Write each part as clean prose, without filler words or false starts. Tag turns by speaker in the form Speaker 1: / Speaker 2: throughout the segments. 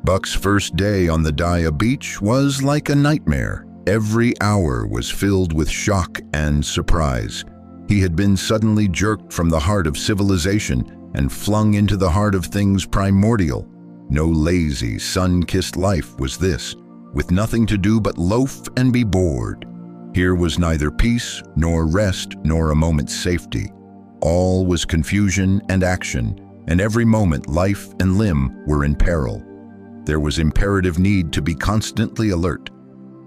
Speaker 1: Buck's first day on the Daya beach was like a nightmare. Every hour was filled with shock and surprise. He had been suddenly jerked from the heart of civilization and flung into the heart of things primordial. No lazy, sun-kissed life was this, with nothing to do but loaf and be bored. Here was neither peace, nor rest, nor a moment's safety. All was confusion and action, and every moment life and limb were in peril. There was imperative need to be constantly alert,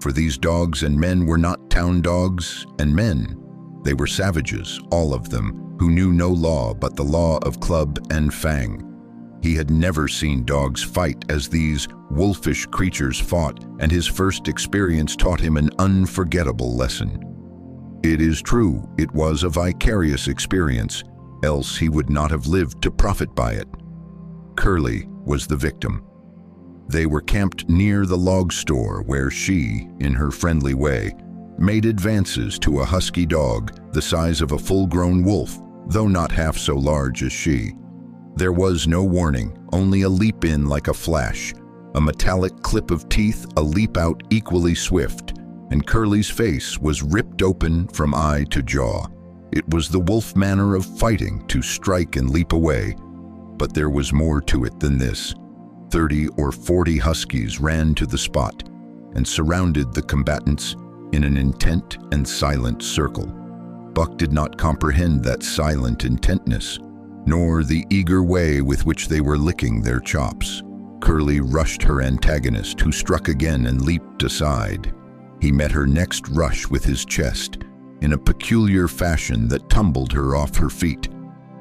Speaker 1: for these dogs and men were not town dogs and men. They were savages, all of them, who knew no law but the law of club and fang. He had never seen dogs fight as these wolfish creatures fought, and his first experience taught him an unforgettable lesson. It is true, it was a vicarious experience, else he would not have lived to profit by it. Curly was the victim. They were camped near the log store where she, in her friendly way, made advances to a husky dog the size of a full-grown wolf, though not half so large as she. There was no warning, only a leap in like a flash, a metallic clip of teeth, a leap out equally swift, and Curly's face was ripped open from eye to jaw. It was the wolf manner of fighting, to strike and leap away. But there was more to it than this. 30 or 40 huskies ran to the spot and surrounded the combatants in an intent and silent circle. Buck did not comprehend that silent intentness, nor the eager way with which they were licking their chops. Curly rushed her antagonist, who struck again and leaped aside. He met her next rush with his chest, in a peculiar fashion that tumbled her off her feet.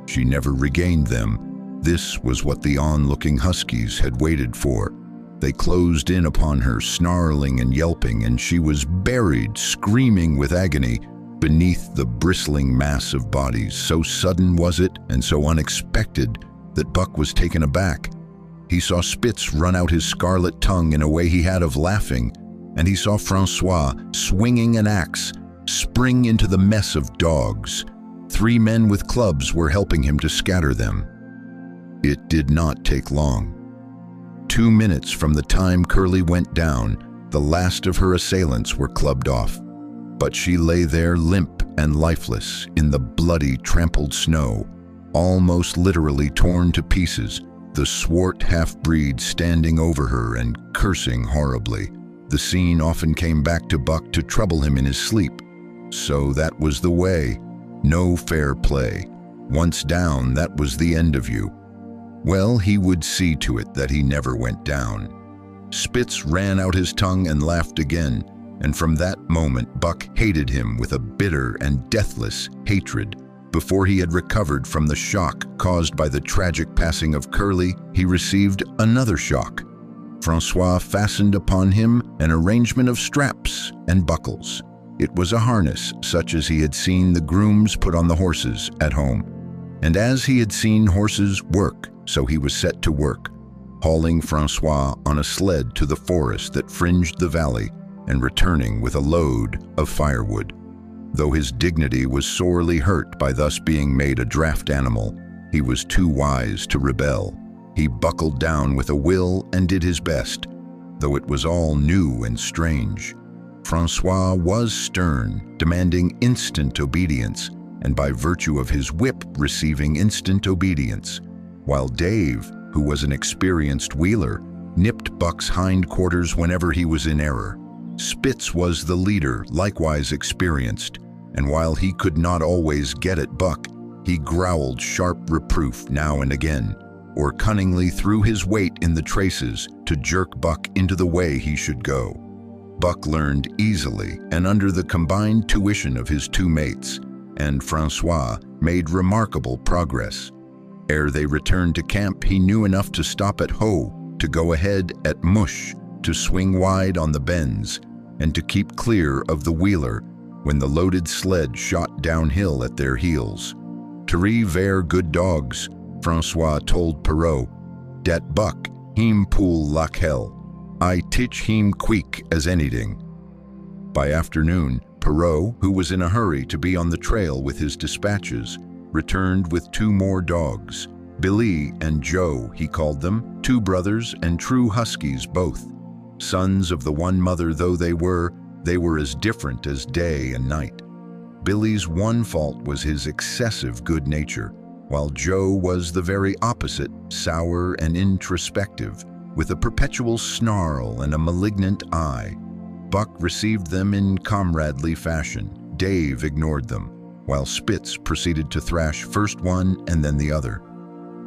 Speaker 1: She never regained them. This was what the onlooking huskies had waited for. They closed in upon her, snarling and yelping, and she was buried, screaming with agony, beneath the bristling mass of bodies. So sudden was it, and so unexpected, that Buck was taken aback. He saw Spitz run out his scarlet tongue in a way he had of laughing, and he saw Francois, swinging an axe, spring into the mess of dogs. 3 men with clubs were helping him to scatter them. It did not take long. 2 minutes from the time Curly went down, the last of her assailants were clubbed off. But she lay there limp and lifeless in the bloody, trampled snow, almost literally torn to pieces, the swart half-breed standing over her and cursing horribly. The scene often came back to Buck to trouble him in his sleep. So that was the way. No fair play. Once down, that was the end of you. Well, he would see to it that he never went down. Spitz ran out his tongue and laughed again, and from that moment Buck hated him with a bitter and deathless hatred. Before he had recovered from the shock caused by the tragic passing of Curly, he received another shock. Francois fastened upon him an arrangement of straps and buckles. It was a harness such as he had seen the grooms put on the horses at home. And as he had seen horses work, so he was set to work, hauling Francois on a sled to the forest that fringed the valley and returning with a load of firewood. Though his dignity was sorely hurt by thus being made a draft animal, he was too wise to rebel. He buckled down with a will and did his best, though it was all new and strange. Francois was stern, demanding instant obedience, and by virtue of his whip receiving instant obedience, while Dave, who was an experienced wheeler, nipped Buck's hindquarters whenever he was in error. Spitz was the leader, likewise experienced, and while he could not always get at Buck, he growled sharp reproof now and again, or cunningly threw his weight in the traces to jerk Buck into the way he should go. Buck learned easily and under the combined tuition of his 2 mates, and Francois made remarkable progress. Ere they returned to camp, he knew enough to stop at Ho, to go ahead at Mush, to swing wide on the bends, and to keep clear of the wheeler when the loaded sled shot downhill at their heels. "Three ver good dogs," Francois told Perrault. "Dat Buck, him pull like hell. I teach him quick as anything." By afternoon, Perrault, who was in a hurry to be on the trail with his dispatches, returned with 2 more dogs. Billy and Joe, he called them, 2 two brothers and true huskies both. Sons of the one mother though they were as different as day and night. Billy's one fault was his excessive good nature, while Joe was the very opposite, sour and introspective, with a perpetual snarl and a malignant eye. Buck received them in comradely fashion. Dave ignored them, while Spitz proceeded to thrash first one and then the other.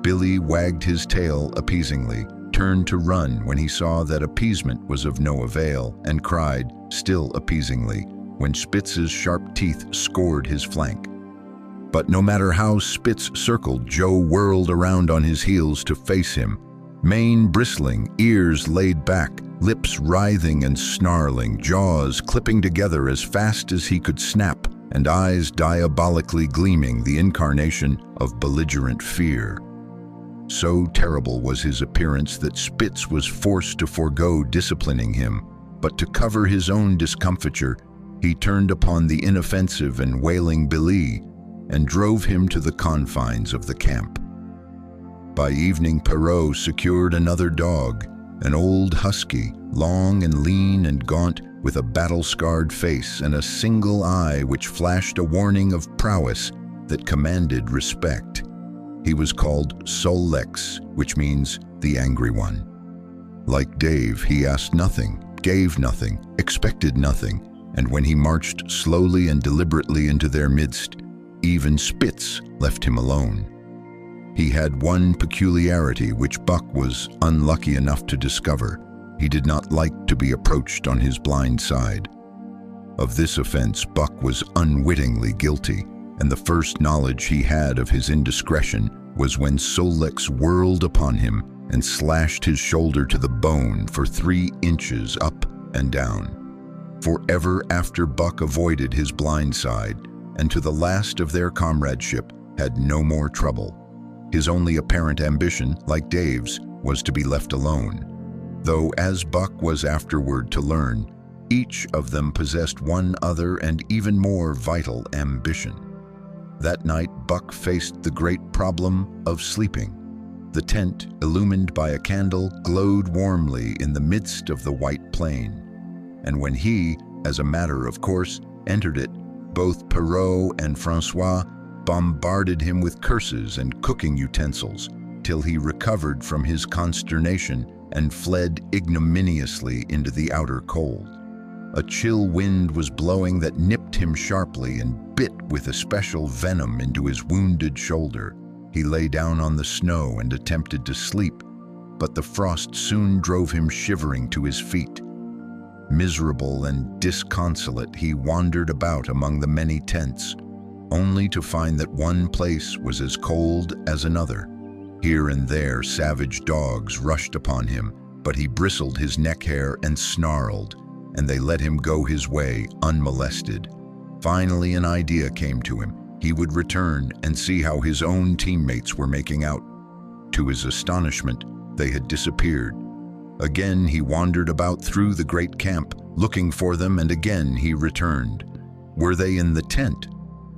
Speaker 1: Billy wagged his tail appeasingly, turned to run when he saw that appeasement was of no avail, and cried, still appeasingly, when Spitz's sharp teeth scored his flank. But no matter how Spitz circled, Joe whirled around on his heels to face him, mane bristling, ears laid back, lips writhing and snarling, jaws clipping together as fast as he could snap, and eyes diabolically gleaming, the incarnation of belligerent fear. So terrible was his appearance that Spitz was forced to forego disciplining him, but to cover his own discomfiture, he turned upon the inoffensive and wailing Billy and drove him to the confines of the camp. By evening, Perrault secured another dog, an old husky, long and lean and gaunt, with a battle-scarred face and a single eye which flashed a warning of prowess that commanded respect. He was called Sol-Lex, which means the angry one. Like Dave, he asked nothing, gave nothing, expected nothing, and when he marched slowly and deliberately into their midst, even Spitz left him alone. He had one peculiarity which Buck was unlucky enough to discover. He did not like to be approached on his blind side. Of this offense, Buck was unwittingly guilty, and the first knowledge he had of his indiscretion was when Sol-Lex whirled upon him and slashed his shoulder to the bone for 3 inches up and down. Forever after, Buck avoided his blind side, and to the last of their comradeship had no more trouble. His only apparent ambition, like Dave's, was to be left alone. Though, as Buck was afterward to learn, each of them possessed one other and even more vital ambition. That night, Buck faced the great problem of sleeping. The tent, illumined by a candle, glowed warmly in the midst of the white plain. And when he, as a matter of course, entered it, both Perrault and Francois bombarded him with curses and cooking utensils, till he recovered from his consternation and fled ignominiously into the outer cold. A chill wind was blowing that nipped him sharply and bit with especial venom into his wounded shoulder. He lay down on the snow and attempted to sleep, but the frost soon drove him shivering to his feet. Miserable and disconsolate, he wandered about among the many tents, only to find that one place was as cold as another. Here and there savage dogs rushed upon him, but he bristled his neck hair and snarled, and they let him go his way unmolested. Finally, an idea came to him. He would return and see how his own teammates were making out. To his astonishment, they had disappeared. Again he wandered about through the great camp, looking for them, and again he returned. Were they in the tent?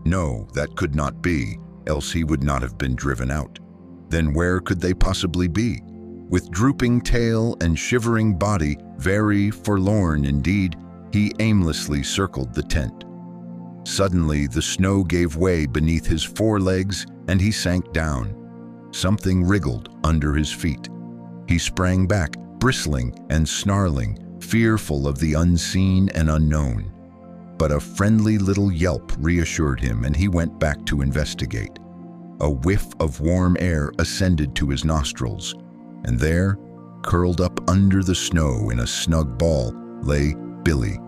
Speaker 1: No, that could not be, else he would not have been driven out. Then where could they possibly be? With drooping tail and shivering body, very forlorn indeed, he aimlessly circled the tent. Suddenly the snow gave way beneath his forelegs and he sank down. Something wriggled under his feet. He sprang back, bristling and snarling, fearful of the unseen and unknown. But a friendly little yelp reassured him, and he went back to investigate. A whiff of warm air ascended to his nostrils, and there, curled up under the snow in a snug ball, lay Billy.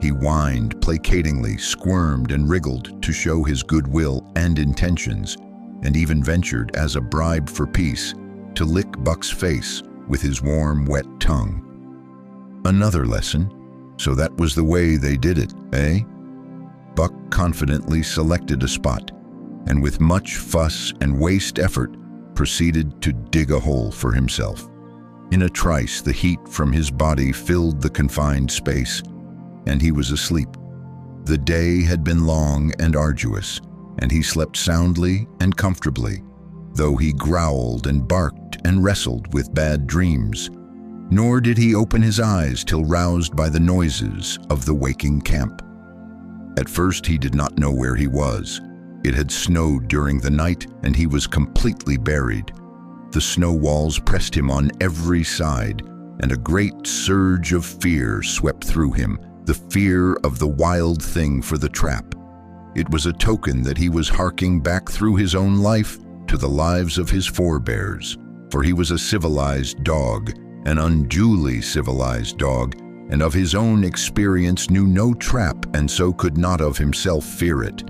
Speaker 1: He whined placatingly, squirmed and wriggled to show his goodwill and intentions, and even ventured, as a bribe for peace, to lick Buck's face with his warm, wet tongue. Another lesson. So that was the way they did it, eh? Buck confidently selected a spot, and with much fuss and waste effort, proceeded to dig a hole for himself. In a trice, the heat from his body filled the confined space, and he was asleep. The day had been long and arduous, and he slept soundly and comfortably. though he growled and barked and wrestled with bad dreams. Nor did he open his eyes till roused by the noises of the waking camp. At first he did not know where he was. It had snowed during the night, and he was completely buried. The snow walls pressed him on every side, and a great surge of fear swept through him, the fear of the wild thing for the trap. It was a token that he was harking back through his own life to the lives of his forebears, for he was a civilized dog, an unduly civilized dog, and of his own experience knew no trap, and so could not of himself fear it.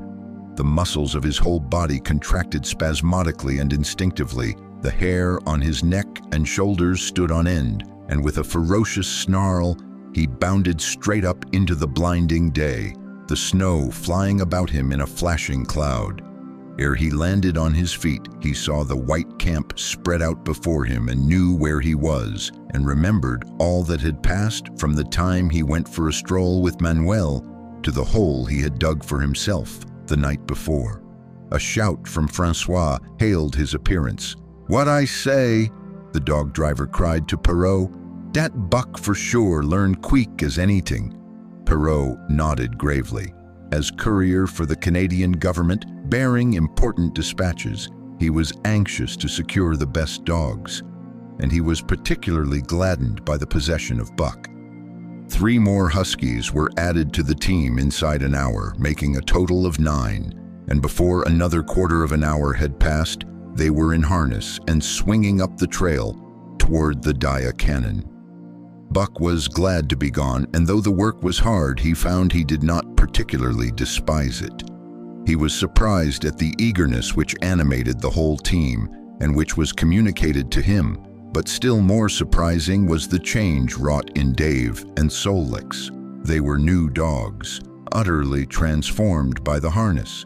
Speaker 1: The muscles of his whole body contracted spasmodically and instinctively. The hair on his neck and shoulders stood on end, and with a ferocious snarl, he bounded straight up into the blinding day, the snow flying about him in a flashing cloud. Ere he landed on his feet, he saw the white camp spread out before him and knew where he was, and remembered all that had passed from the time he went for a stroll with Manuel to the hole he had dug for himself the night before. A shout from Francois hailed his appearance. "What I say," the dog driver cried to Perrault. "Dat buck for sure learn quick as anything." Perrault nodded gravely. As courier for the Canadian government, bearing important dispatches, he was anxious to secure the best dogs, and he was particularly gladdened by the possession of Buck. 3 more huskies were added to the team inside an hour, making a total of 9, and before another quarter of an hour had passed, they were in harness and swinging up the trail toward the Daya Canyon. Buck was glad to be gone, and though the work was hard, he found he did not particularly despise it. He was surprised at the eagerness which animated the whole team and which was communicated to him, but still more surprising was the change wrought in Dave and Solix. They were new dogs, utterly transformed by the harness.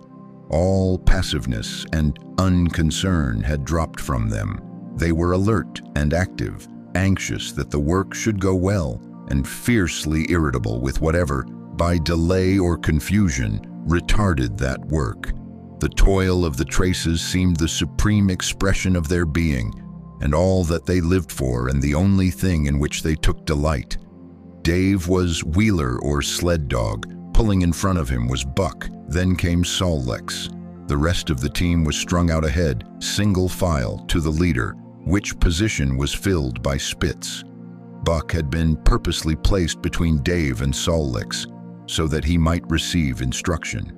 Speaker 1: All passiveness and unconcern had dropped from them. They were alert and active, anxious that the work should go well, and fiercely irritable with whatever, by delay or confusion, retarded that work. The toil of the traces seemed the supreme expression of their being, and all that they lived for, and the only thing in which they took delight. Dave was wheeler or sled dog. Pulling in front of him was Buck. Then came Solix. The rest of the team was strung out ahead, single file, to the leader, which position was filled by Spitz. Buck had been purposely placed between Dave and Solix, so that he might receive instruction.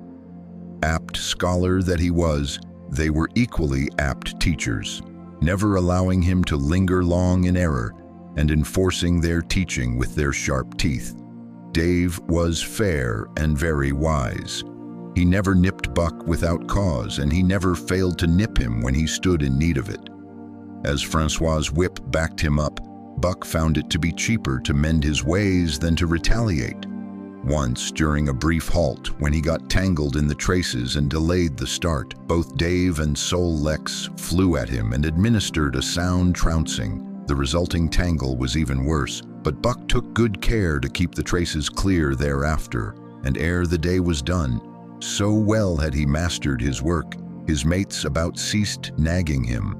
Speaker 1: Apt scholar that he was, they were equally apt teachers, never allowing him to linger long in error, and enforcing their teaching with their sharp teeth. Dave was fair and very wise. He never nipped Buck without cause, and he never failed to nip him when he stood in need of it. As Francois's whip backed him up, Buck found it to be cheaper to mend his ways than to retaliate. Once, during a brief halt, when he got tangled in the traces and delayed the start, both Dave and Solix flew at him and administered a sound trouncing. The resulting tangle was even worse, but Buck took good care to keep the traces clear thereafter, and ere the day was done, so well had he mastered his work, his mates about ceased nagging him.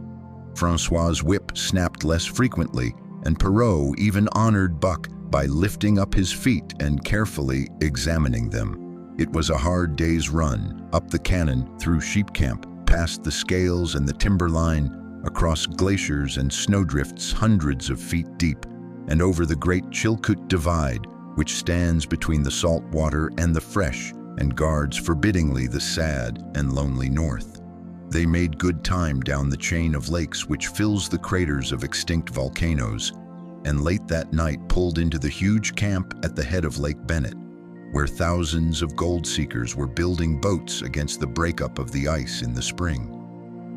Speaker 1: Francois's whip snapped less frequently, and Perrault even honored Buck by lifting up his feet and carefully examining them. It was a hard day's run, up the canyon, through sheep camp, past the scales and the timberline, across glaciers and snowdrifts hundreds of feet deep, and over the great Chilkoot Divide, which stands between the salt water and the fresh and guards forbiddingly the sad and lonely north. They made good time down the chain of lakes which fills the craters of extinct volcanoes, and late that night pulled into the huge camp at the head of Lake Bennett, where thousands of gold seekers were building boats against the breakup of the ice in the spring.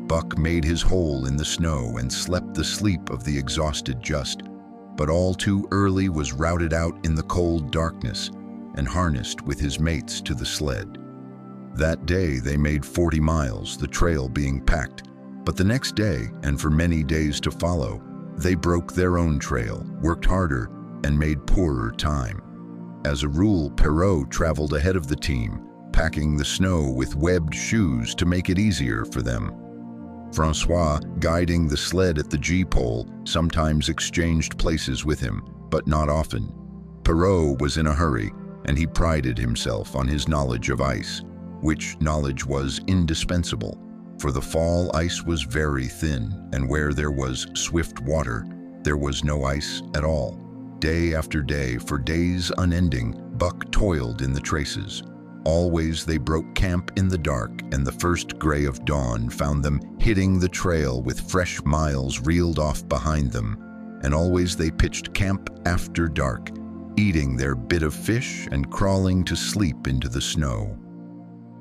Speaker 1: Buck made his hole in the snow and slept the sleep of the exhausted just, but all too early was routed out in the cold darkness and harnessed with his mates to the sled. That day they made 40 miles, the trail being packed, but the next day, and for many days to follow, they broke their own trail, worked harder, and made poorer time. As a rule, Perrault traveled ahead of the team, packing the snow with webbed shoes to make it easier for them. Francois, guiding the sled at the G-pole, sometimes exchanged places with him, but not often. Perrault was in a hurry, and he prided himself on his knowledge of ice, which knowledge was indispensable, for the fall ice was very thin, and where there was swift water, there was no ice at all. Day after day, for days unending, Buck toiled in the traces. Always they broke camp in the dark, and the first gray of dawn found them hitting the trail with fresh miles reeled off behind them, and always they pitched camp after dark, eating their bit of fish and crawling to sleep into the snow.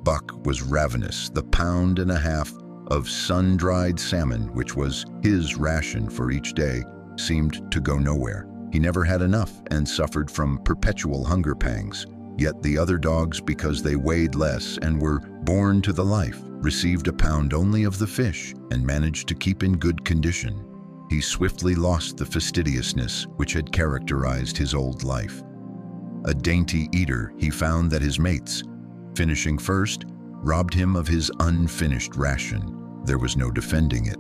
Speaker 1: Buck was ravenous. The pound and a half of sun-dried salmon, which was his ration for each day, seemed to go nowhere. He never had enough and suffered from perpetual hunger pangs. Yet the other dogs, because they weighed less and were born to the life, received a pound only of the fish and managed to keep in good condition. He swiftly lost the fastidiousness which had characterized his old life. A dainty eater, he found that his mates, finishing first, robbed him of his unfinished ration. There was no defending it.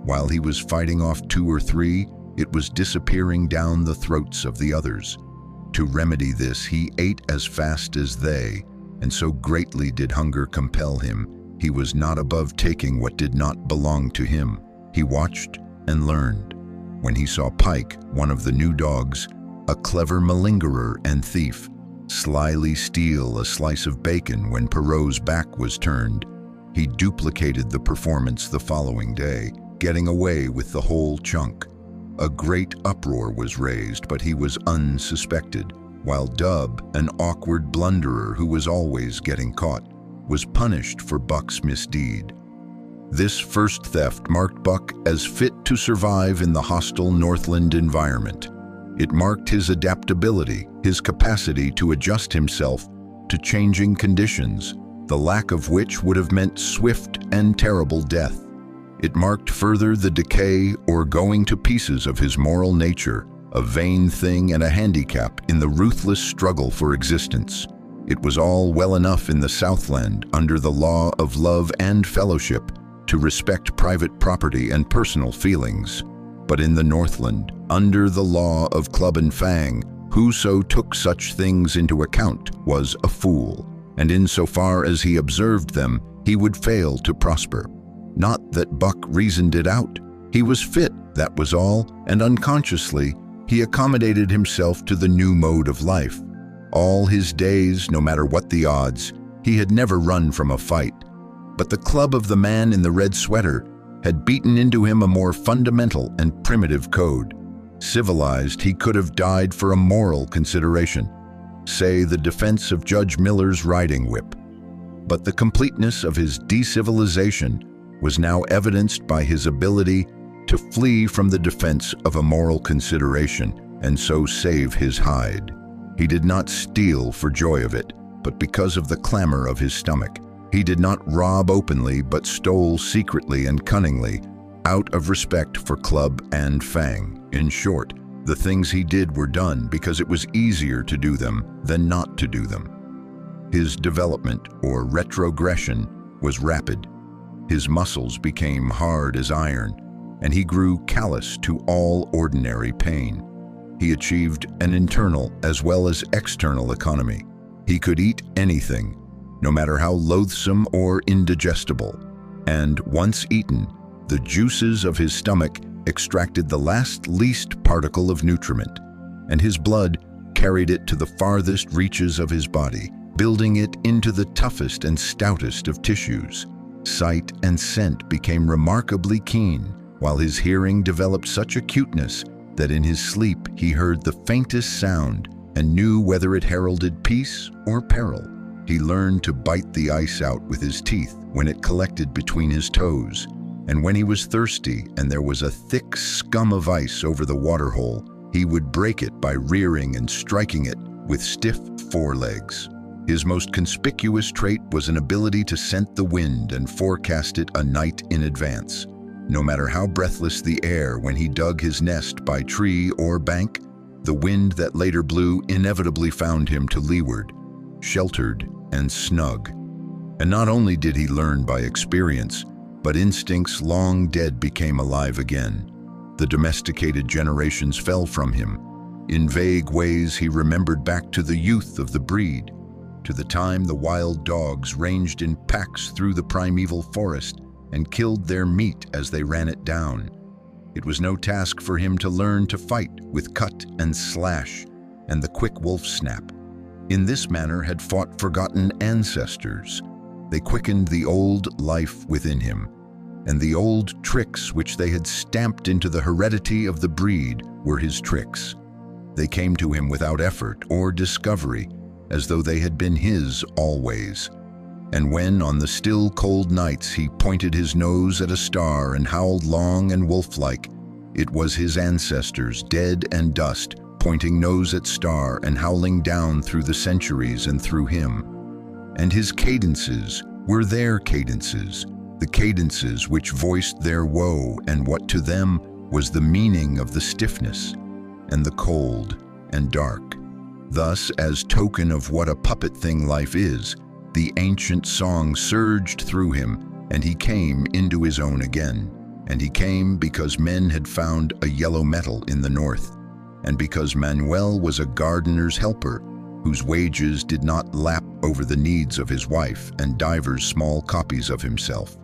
Speaker 1: While he was fighting off 2 or 3, it was disappearing down the throats of the others. To remedy this, he ate as fast as they, and so greatly did hunger compel him, he was not above taking what did not belong to him. He watched and learned. When he saw Pike, one of the new dogs, a clever malingerer and thief, slyly steal a slice of bacon when Perrault's back was turned, he duplicated the performance the following day, getting away with the whole chunk. A great uproar was raised, but he was unsuspected, while Dub, an awkward blunderer who was always getting caught, was punished for Buck's misdeed. This first theft marked Buck as fit to survive in the hostile Northland environment. It marked his adaptability, his capacity to adjust himself to changing conditions, the lack of which would have meant swift and terrible death. It marked further the decay or going to pieces of his moral nature, a vain thing and a handicap in the ruthless struggle for existence. It was all well enough in the Southland, under the law of love and fellowship, to respect private property and personal feelings. But in the Northland, under the law of club and fang, whoso took such things into account was a fool, and insofar as he observed them, he would fail to prosper. Not that Buck reasoned it out. He was fit, that was all, and unconsciously, he accommodated himself to the new mode of life. All his days, no matter what the odds, he had never run from a fight. But the club of the man in the red sweater had beaten into him a more fundamental and primitive code. Civilized, he could have died for a moral consideration, say the defense of Judge Miller's riding whip. But the completeness of his decivilization was now evidenced by his ability to flee from the defense of a moral consideration and so save his hide. He did not steal for joy of it, but because of the clamor of his stomach. He did not rob openly, but stole secretly and cunningly, out of respect for club and fang. In short, the things he did were done because it was easier to do them than not to do them. His development, or retrogression, was rapid. His muscles became hard as iron, and he grew callous to all ordinary pain. He achieved an internal as well as external economy. He could eat anything, no matter how loathsome or indigestible, and once eaten, the juices of his stomach extracted the least particle of nutriment, and his blood carried it to the farthest reaches of his body, building it into the toughest and stoutest of tissues. Sight and scent became remarkably keen, while his hearing developed such acuteness that in his sleep he heard the faintest sound and knew whether it heralded peace or peril. He learned to bite the ice out with his teeth when it collected between his toes, and when he was thirsty and there was a thick scum of ice over the waterhole, he would break it by rearing and striking it with stiff forelegs. His most conspicuous trait was an ability to scent the wind and forecast it a night in advance. No matter how breathless the air when he dug his nest by tree or bank, the wind that later blew inevitably found him to leeward, sheltered and snug. And not only did he learn by experience, But instincts long dead became alive again. The domesticated generations fell from him. In vague ways, he remembered back to the youth of the breed, to the time the wild dogs ranged in packs through the primeval forest and killed their meat as they ran it down. It was no task for him to learn to fight with cut and slash and the quick wolf snap. In this manner had fought forgotten ancestors. They quickened the old life within him, and the old tricks which they had stamped into the heredity of the breed were his tricks. They came to him without effort or discovery, as though they had been his always. And when, on the still cold nights, he pointed his nose at a star and howled long and wolf-like, it was his ancestors, dead and dust, pointing nose at star and howling down through the centuries and through him. And his cadences were their cadences, the cadences which voiced their woe and what to them was the meaning of the stiffness and the cold and dark. Thus, as token of what a puppet thing life is, the ancient song surged through him, and he came into his own again. And he came because men had found a yellow metal in the north, and because Manuel was a gardener's helper, whose wages did not lap over the needs of his wife and divers small copies of himself.